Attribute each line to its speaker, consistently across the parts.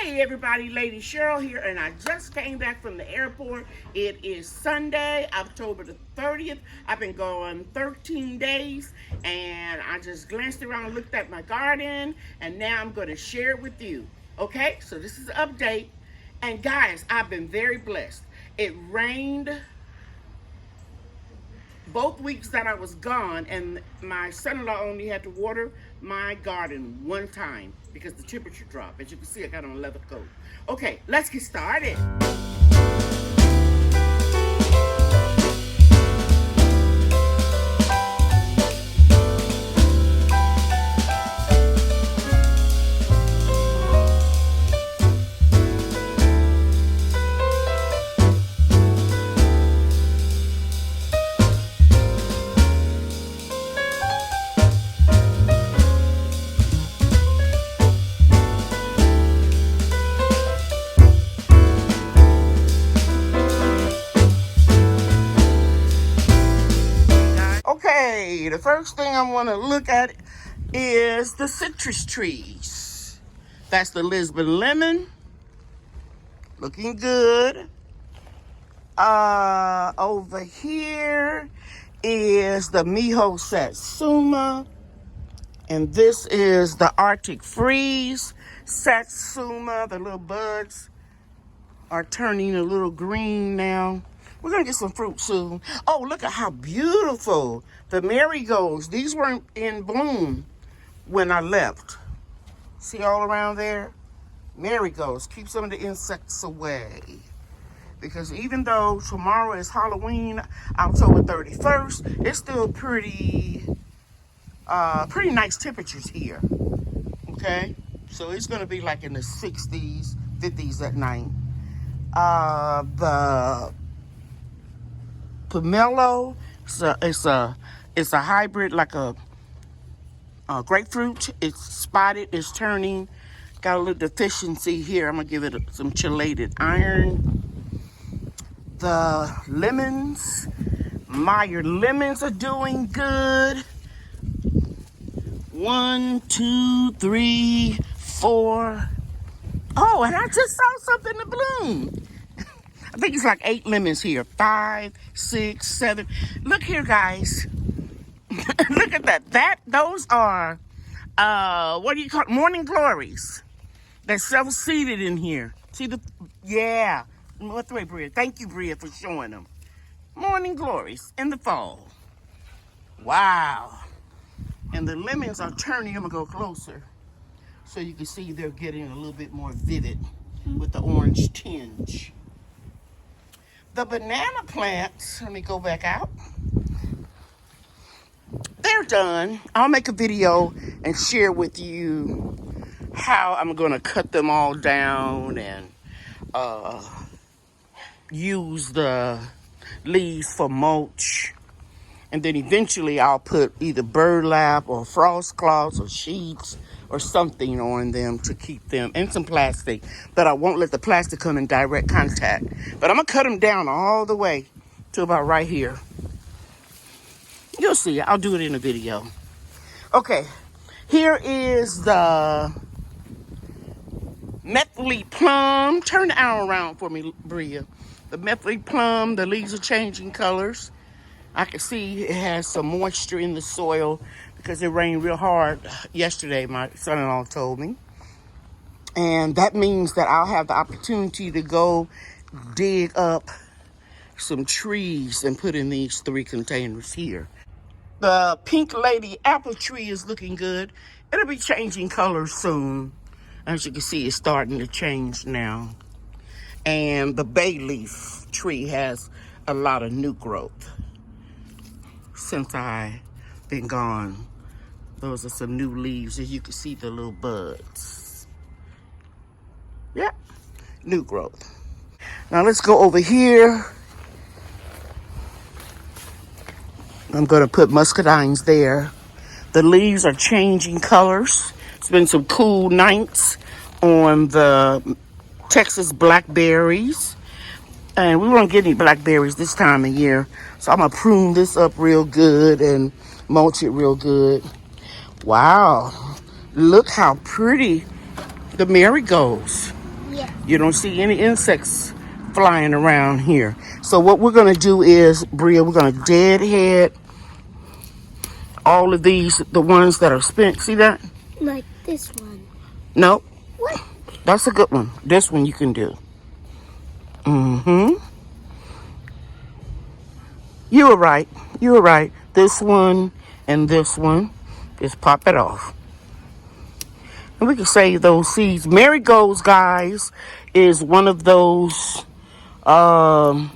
Speaker 1: Hey everybody, Lady Cheryl here, and I just came back from the airport. It is Sunday, October the 30th. I've been gone 13 days, and I just glanced around, looked at my garden, and now I'm going to share it with you. Okay, so this is an update, and guys, I've been very blessed. It rained both weeks that I was gone, and my son-in-law only had to water my garden one time because the temperature dropped. As you can see, I got on a leather coat. Okay, let's get started. Okay, the first thing I want to look at is the citrus trees. That's the Lisbon lemon, looking good. Over here is the Miho Satsuma, and this is the Arctic Freeze Satsuma. The little buds are turning a little green now. We're gonna get some fruit soon. Oh, look at how beautiful the marigolds. These weren't in bloom when I left. See all around there? Marigolds. Keep some of the insects away. Because even though tomorrow is Halloween, October 31st, it's still pretty nice temperatures here. Okay? So it's gonna be like in the 60s, 50s at night. The pomelo, it's a hybrid, like a grapefruit. It's spotted, it's turning, got a little deficiency here. I'm gonna give it some chelated iron. The lemons, Meyer lemons are doing good. 1, 2, 3, 4. Oh, and I just saw something to bloom. I think it's like 8 lemons here. 5, 6, 7. Look here, guys. Look at that. Those are, what do you call it? Morning glories. They're self-seeded in here. See the, yeah. What's the way, Bria? Thank you, Bria, for showing them. Morning glories in the fall. Wow. And the lemons are turning. I'm going to go closer so you can see they're getting a little bit more vivid with the orange tinge. The banana plants, let me go back out. They're done. I'll make a video and share with you how I'm going to cut them all down and use the leaves for mulch. And then eventually I'll put either burlap or frost cloths or sheets or something on them to keep them, and some plastic, but I won't let the plastic come in direct contact. But I'm gonna cut them down all the way to about right here. You'll see, I'll do it in a video. Okay, here is the methyl plum. Turn the arrow around for me, Bria. The methyl plum, the leaves are changing colors. I can see it has some moisture in the soil because it rained real hard yesterday, my son-in-law told me. And that means that I'll have the opportunity to go dig up some trees and put in these 3 containers here. The pink lady apple tree is looking good. It'll be changing colors soon. As you can see, it's starting to change now. And the bay leaf tree has a lot of new growth since I've been gone. Those are some new leaves, as you can see the little buds. Yeah, new growth. Now let's go over here. I'm gonna put muscadines there. The leaves are changing colors. It's been some cool nights on the Texas blackberries. And we won't get any blackberries this time of year. So I'm gonna prune this up real good and mulch it real good. Wow, look how pretty the marigolds.
Speaker 2: Yes.
Speaker 1: You don't see any insects flying around here. So what we're going to do is, Bria, we're going to deadhead all of these, the ones that are spent. See that?
Speaker 2: Like this one.
Speaker 1: No.
Speaker 2: What?
Speaker 1: That's a good one. This one you can do. Mm-hmm. You were right. You were right. This one and this one. Just pop it off. And we can save those seeds. Marigolds, guys, is one of those flowers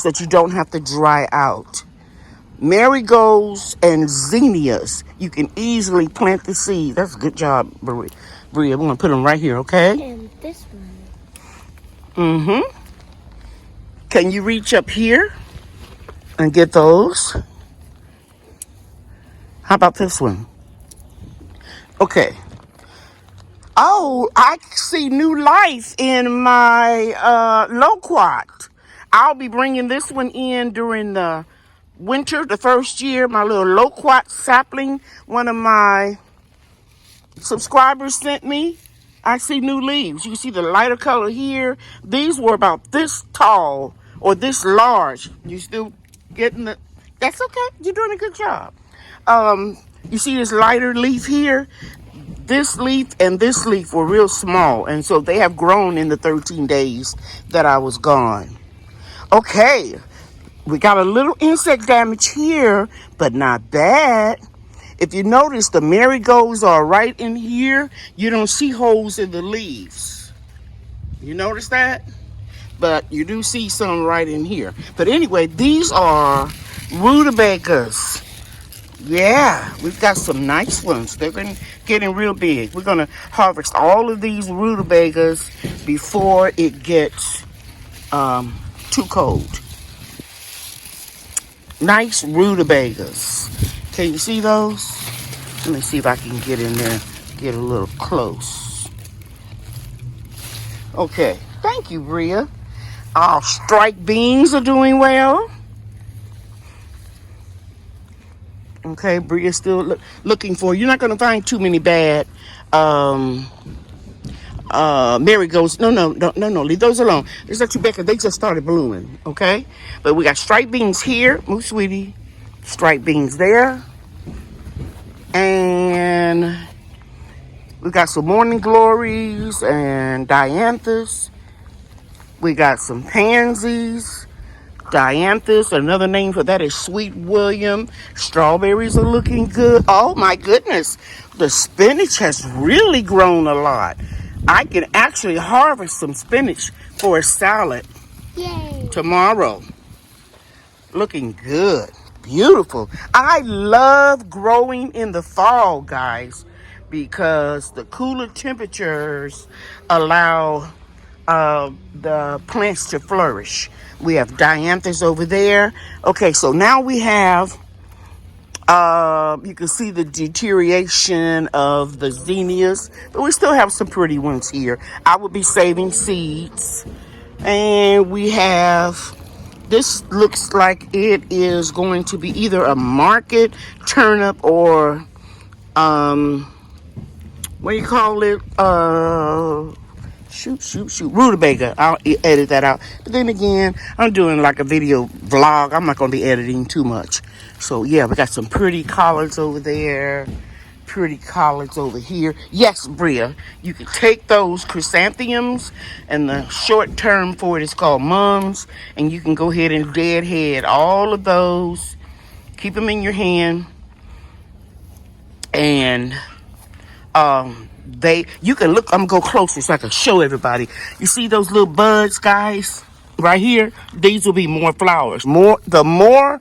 Speaker 1: that you don't have to dry out. Marigolds and zinnias, you can easily plant the seed. That's a good job, Bria. We're going to put them right here, okay?
Speaker 2: And this one.
Speaker 1: Mm-hmm. Can you reach up here and get those? How about this one? Okay. Oh, I see new life in my loquat. I'll be bringing this one in during the winter, the first year. My little loquat sapling, one of my subscribers sent me. I see new leaves. You can see the lighter color here. These were about this tall or this large. You still getting the... That's okay. You're doing a good job. You see this lighter leaf here? This leaf and this leaf were real small, and so they have grown in the 13 days that I was gone. Okay, we got a little insect damage here, but not bad. If you notice, the marigolds are right in here. You don't see holes in the leaves. You notice that? But you do see some right in here. But anyway, these are rutabagas. Yeah, we've got some nice ones. They're getting real big. We're going to harvest all of these rutabagas before it gets too cold. Nice rutabagas. Can you see those? Let me see if I can get in there, get a little close. Okay, thank you, Bria. Our striped beans are doing well. Okay, Bria's still looking for. You're not going to find too many bad marigolds. No. Leave those alone. There's not too bad because they just started blooming. Okay, but we got striped beans here. Move, sweetie. Striped beans there, and we got some morning glories and dianthus. We got some pansies. Dianthus, another name for that is Sweet William. Strawberries are looking good. Oh my goodness, the spinach has really grown a lot. I can actually harvest some spinach for a salad.
Speaker 2: Yay.
Speaker 1: Tomorrow. Looking good. Beautiful. I love growing in the fall, guys, because the cooler temperatures allow the plants to flourish. We have dianthus over there. Okay, so now we have, you can see the deterioration of the zinnias, but we still have some pretty ones here. I will be saving seeds. And we have, this looks like it is going to be either a market turnip or, what do you call it? Rutabaga. I'll edit that out. But then again, I'm doing like a video vlog. I'm not going to be editing too much. So yeah, we got some pretty collards over there. Pretty collards over here. Yes, Bria, you can take those chrysanthemums, and the short term for it is called mums, and you can go ahead and deadhead all of those. Keep them in your hand. And you can look, I'm gonna go closer so I can show everybody. You see those little buds, guys, right here? These will be more flowers. The more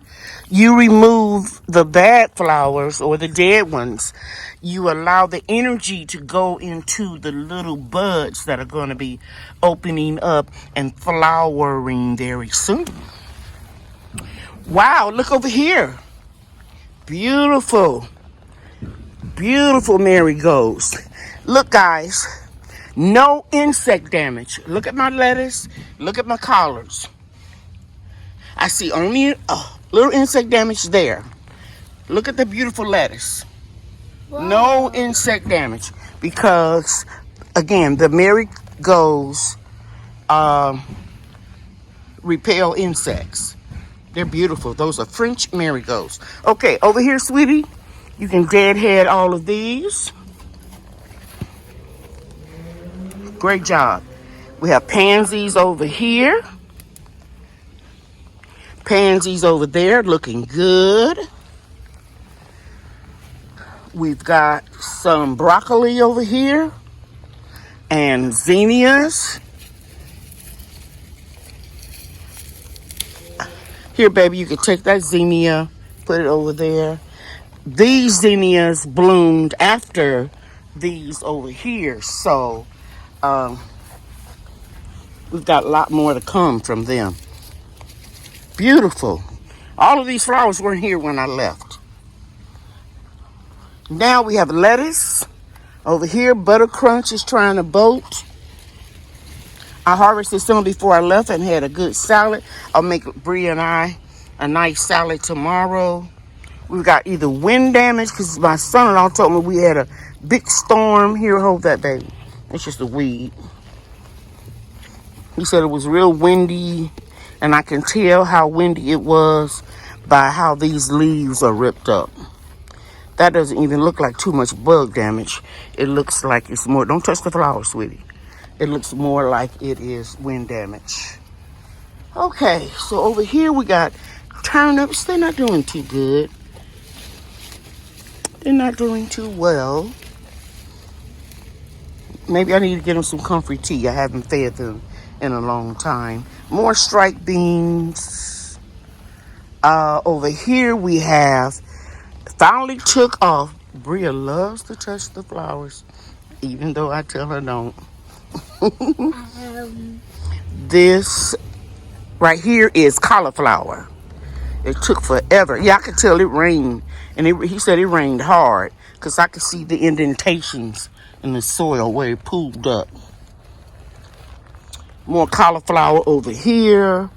Speaker 1: you remove the bad flowers or the dead ones, you allow the energy to go into the little buds that are going to be opening up and flowering very soon. Wow, look over here. Beautiful. Beautiful marigolds. Look, guys, no insect damage. Look at my lettuce. Look at my collards. I see only a little insect damage there. Look at the beautiful lettuce. Whoa. No insect damage because, again, the goes repel insects. They're beautiful. Those are French marigolds. Okay, over here, sweetie, you can deadhead all of these. Great job. We have pansies over here. Pansies over there looking good. We've got some broccoli over here. And zinnias. Here, baby, you can take that zinnia, put it over there. These zinnias bloomed after these over here. So, we've got a lot more to come from them. Beautiful. All of these flowers weren't here when I left. Now we have lettuce. Over here, Butter Crunch is trying to bolt. I harvested some before I left and had a good salad. I'll make Bria and I a nice salad tomorrow. We've got either wind damage, because my son-in-law told me we had a big storm. Here, hold that, baby. It's just a weed. He said it was real windy, and I can tell how windy it was by how these leaves are ripped up. That doesn't even look like too much bug damage. It looks like it's more, don't touch the flower, sweetie. It looks more like it is wind damage. Okay, so over here we got turnips. They're not doing too good. They're not doing too well. Maybe I need to get them some comfrey tea. I haven't fed them in a long time. More striped beans. Over here we have, finally took off. Bria loves to touch the flowers, even though I tell her don't. This right here is cauliflower. It took forever. Yeah, I could tell it rained. And he said it rained hard, because I could see the indentations in the soil where it pooled up. More cauliflower over here,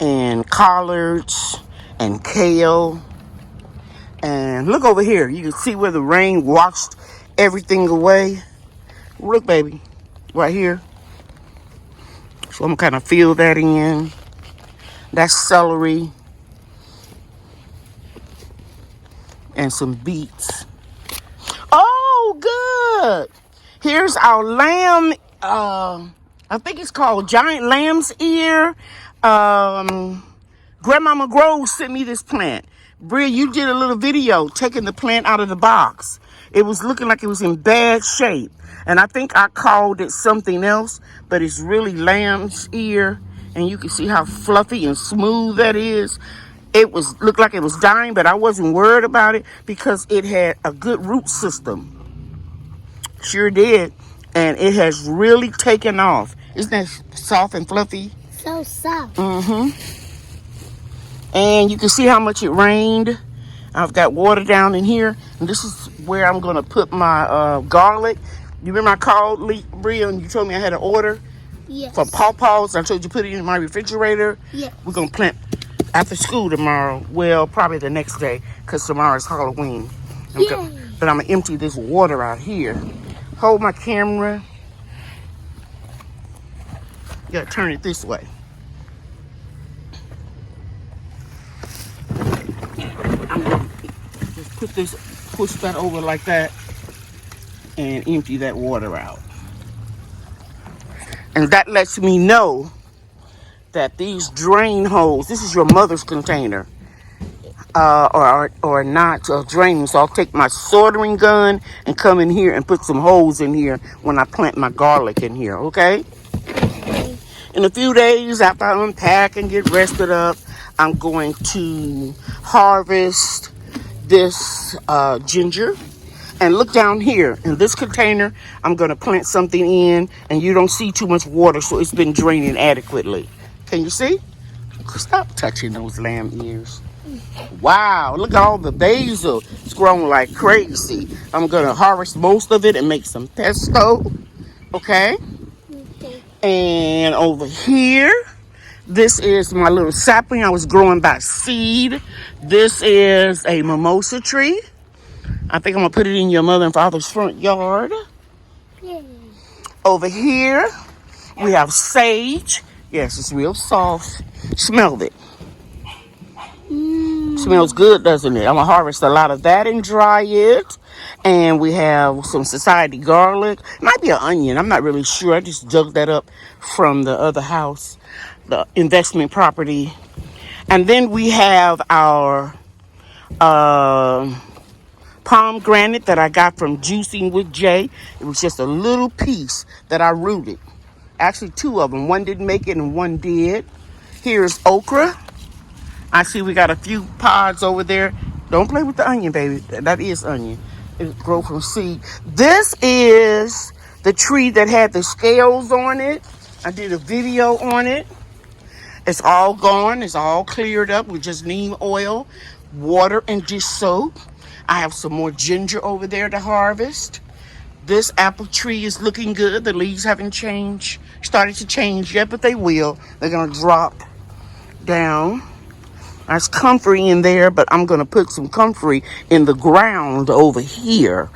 Speaker 1: and collards, and kale. And look over here. You can see where the rain washed everything away. Look, baby, right here. So I'm going to kind of fill that in. That's celery. And some beets. Oh, good. Here's our lamb. I think it's called giant lamb's ear. Grandmama Grove sent me this plant. Bria, you did a little video taking the plant out of the box. It was looking like it was in bad shape. And I think I called it something else, but it's really lamb's ear. And you can see how fluffy and smooth that is. It looked like it was dying, but I wasn't worried about it because it had a good root system. Sure did. And it has really taken off. Isn't that soft and fluffy?
Speaker 2: So soft.
Speaker 1: And you can see how much it rained. I've got water down in here. And this is where I'm going to put my garlic. You remember I called Bria and you told me I had an order?
Speaker 2: Yes.
Speaker 1: For pawpaws. I told you to put it in my refrigerator.
Speaker 2: Yes.
Speaker 1: We're going to plant after school tomorrow. Well, probably the next day, because tomorrow is Halloween. But I'm going to empty this water out here. Hold my camera. You got to turn it this way. I'm going to just push that over like that and empty that water out. And that lets me know that these drain holes, this is your mother's container, are not draining. So I'll take my soldering gun and come in here and put some holes in here when I plant my garlic in here, okay? In a few days after I unpack and get rested up, I'm going to harvest this ginger. And look down here in this container, I'm going to plant something in, and you don't see too much water, so it's been draining adequately. Can you see? Stop touching those lamb ears. Wow, look at all the basil. It's grown like crazy. I'm going to harvest most of it and make some pesto. Okay? And over here, this is my little sapling I was growing by seed. This is a mimosa tree. I think I'm going to put it in your mother and father's front yard.
Speaker 2: Yay.
Speaker 1: Over here, We have sage. Yes, it's real soft. Smell it. Smells good, doesn't it? I'm going to harvest a lot of that and dry it. And we have some society garlic. Might be an onion. I'm not really sure. I just dug that up from the other house, the investment property. And then we have our pomegranate that I got from Juicing with Jay. It was just a little piece that I rooted. Actually, two of them. One didn't make it and one did. Here's okra. I see we got a few pods over there. Don't play with the onion, baby. That is onion. It grow from seed. This is the tree that had the scales on it. I did a video on it. It's all gone. It's all cleared up with just neem oil, water, and dish soap. I have some more ginger over there to harvest. This apple tree is looking good. The leaves haven't started to change yet, but they will. They're going to drop down. There's comfrey in there, but I'm going to put some comfrey in the ground over here,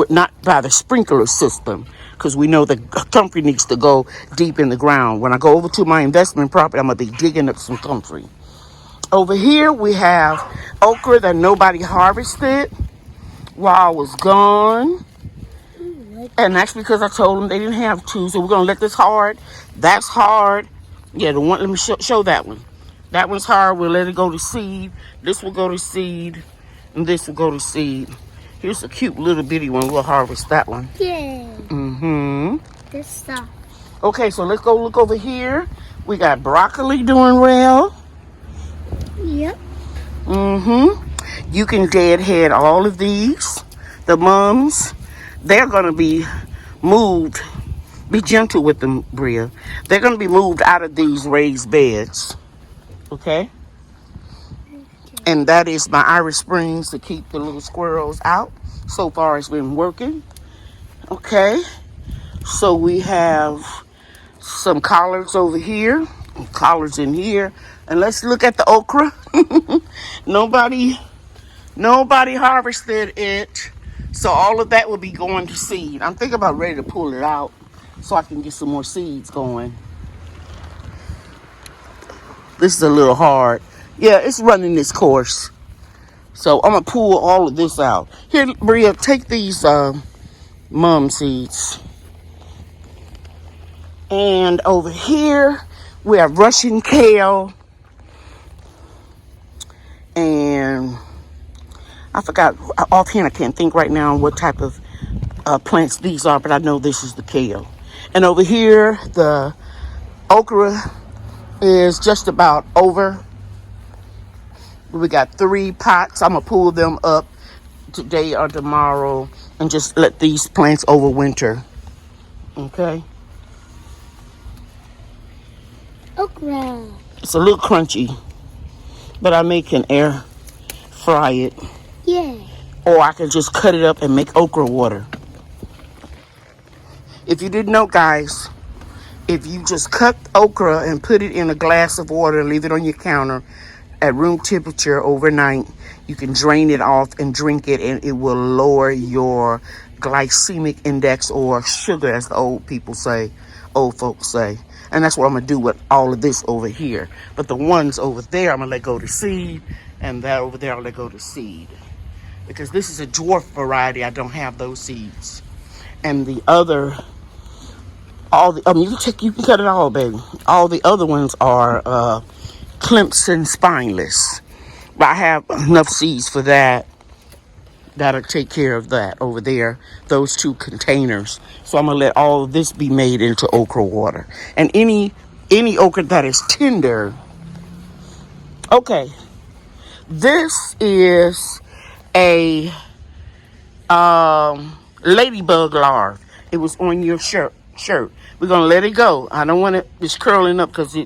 Speaker 1: not by the sprinkler system, because we know the comfrey needs to go deep in the ground. When I go over to my investment property, I'm going to be digging up some comfrey. Over here, we have okra that nobody harvested while I was gone. And that's because I told them they didn't have to. So we're going to let this hard. That's hard. Yeah, the one. Let me show that one. That one's hard. We'll let it go to seed. This will go to seed. And this will go to seed. Here's a cute little bitty one. We'll harvest that one.
Speaker 2: Yay.
Speaker 1: Mm-hmm.
Speaker 2: Good stuff.
Speaker 1: Okay, so let's go look over here. We got broccoli doing well.
Speaker 2: Yep.
Speaker 1: Mm-hmm. You can deadhead all of these. The mums, they're going to be moved. Be gentle with them, Bria. They're going to be moved out of these raised beds. Okay? And that is my Irish Springs to keep the little squirrels out. So far, it's been working. Okay? So we have some collards over here. Collards in here. And let's look at the okra. Nobody harvested it. So all of that will be going to seed. I'm thinking about ready to pull it out so I can get some more seeds going. This is a little hard. Yeah, it's running this course. So I'm going to pull all of this out. Here, Bria, take these mum seeds. And over here, we have Russian kale. And I forgot, offhand I can't think right now what type of plants these are, but I know this is the kale. And over here, the okra is just about over. We got 3 pots. I'm going to pull them up today or tomorrow and just let these plants overwinter. Okay?
Speaker 2: Okra.
Speaker 1: It's a little crunchy, but I can air fry it.
Speaker 2: Yay.
Speaker 1: Or I can just cut it up and make okra water. If you didn't know, guys, if you just cut okra and put it in a glass of water and leave it on your counter at room temperature overnight, you can drain it off and drink it, and it will lower your glycemic index, or sugar, as the old folks say. And that's what I'm going to do with all of this over here. But the ones over there, I'm going to let go to seed, and that over there, I'll let go to seed. Because this is a dwarf variety, I don't have those seeds. And the other, you can cut it all, baby. All the other ones are Clemson spineless. But I have enough seeds for that. That'll take care of that over there, those 2 containers. So I'm going to let all of this be made into okra water. And any okra that is tender. Okay. This is a ladybug larva. It was on your shirt. We're going to let it go. I don't want it just curling up because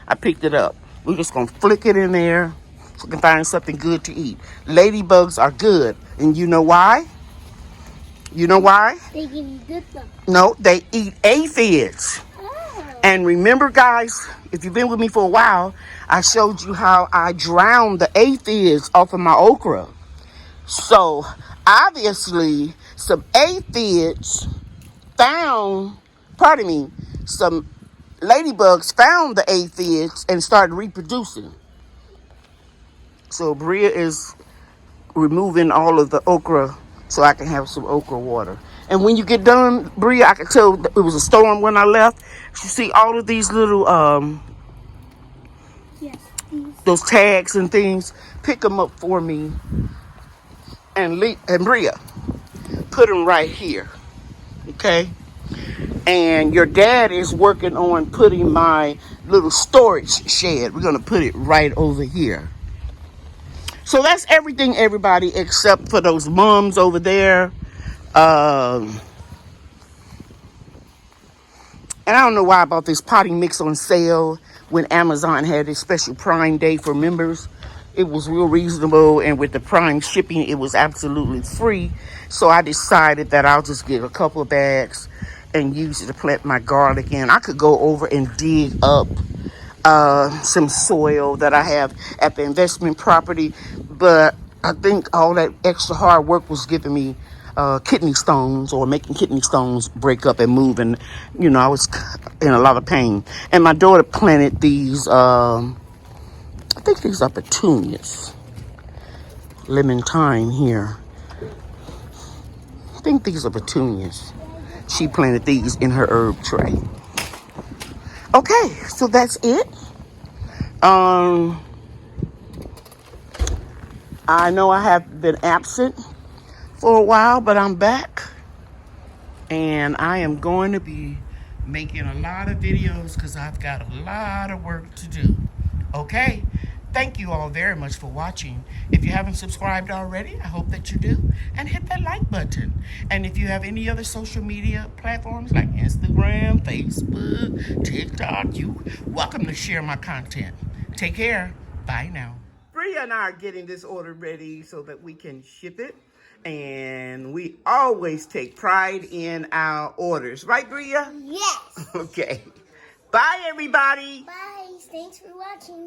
Speaker 1: I picked it up. We're just going to flick it in there so we can find something good to eat. Ladybugs are good. And you know why? You know why?
Speaker 2: They give you good stuff.
Speaker 1: No, they eat aphids.
Speaker 2: Oh.
Speaker 1: And remember, guys, if you've been with me for a while, I showed you how I drowned the aphids off of my okra. So, obviously, some aphids found, some ladybugs found the aphids and started reproducing. So Bria is removing all of the okra so I can have some okra water. And when you get done, Bria, I can tell it was a storm when I left. You see all of these little
Speaker 2: Yes, these.
Speaker 1: those tags and things. Pick them up for me, and Bria, put them right here, okay? And your dad is working on putting my little storage shed. We're gonna put it right over here. So that's everything, everybody, except for those mums over there. And I don't know why I bought this potty mix on sale when Amazon had a special Prime Day for members. It was real reasonable, and with the Prime shipping, it was absolutely free. So I decided that I'll just get a couple of bags and use it to plant my garlic in. I could go over and dig up some soil that I have at the investment property, but I think all that extra hard work was giving me kidney stones, or making kidney stones break up and move, and I was in a lot of pain. And my daughter planted these I think these are petunias, lemon thyme here. I think these are petunias. She planted these in her herb tray. Okay, so that's it. I know I have been absent for a while, but I'm back, and I am going to be making a lot of videos because I've got a lot of work to do. Okay, thank you all very much for watching. If you haven't subscribed already, I hope that you do, and hit that like button. And if you have any other social media platforms like Instagram, Facebook, TikTok, you're welcome to share my content. Take care. Bye now. Bria and I are getting this order ready so that we can ship it. And we always take pride in our orders. Right, Bria?
Speaker 2: Yes.
Speaker 1: Okay. Bye, everybody.
Speaker 2: Bye. Thanks for watching.